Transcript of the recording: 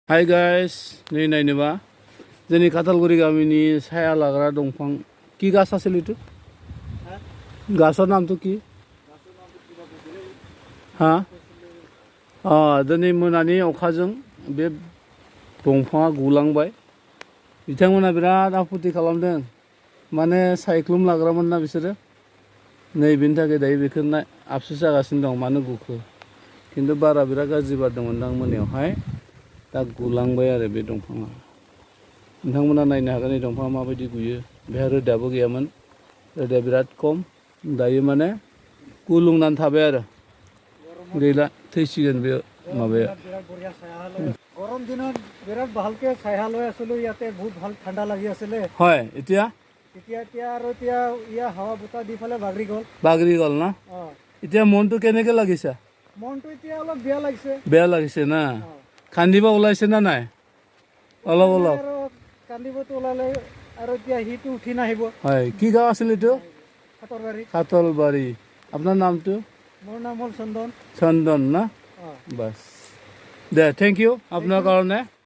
Hi guys, नै नायनोबा जोंनि कातालगुरि गामिनि साया लाग्रा दंफां কি গাছ আছিল এটো গাছৰ নামটো কি হা दिनै मोनानि अखाजों बे दंफाङा गुलांबाय बिथांमोना बिराद आपत्ति खालामदों माने सायख्लुम लाग्रामोन ना बिसोरो नै बिनि थाखाय दायो बेखौ आफसोस जागासिनो दं मानो गुखो खिन्थु बारा बिराद गाज्रि बारदोंमोनदां मोनायावहाय दा गुलांबाय आरो बे दंफाङा नोंथांमोना नायनो हागोन बे दंफाङा माबायदि गुयो बेहा रोदाबो गैयामोन रोदाया बिराद खम दायो माने गुलुंनानै थाबाय आरो गैला थैसिगोन बे माबाया গৰম দিনত বিৰাট ভালকে ছায়া লৈ আছিলো ইয়াতে বহুত ভাল ঠাণ্ডা লাগি আছিলে হয় এতিয়া ইয়া হাৱা বতাহ দি ফালে বাগৰি গ'ল না এতিয়া মনটো কেনেকে লাগিছে মনটো এতিয়া অলপ বেয়া লাগিছে না কান্দিব ওলাইছে না নাই অলপ অলপ কান্দিবতো ওলালে আৰু এতিয়া হিটো উঠি নাহিব হয় কি গাঁও আছিল এইটো কাতলবাৰী আপোনাৰ নামটো মোৰ নাম হ'ল চন্দন না বাস দে থ্যাংক ইউ আপনার কারণে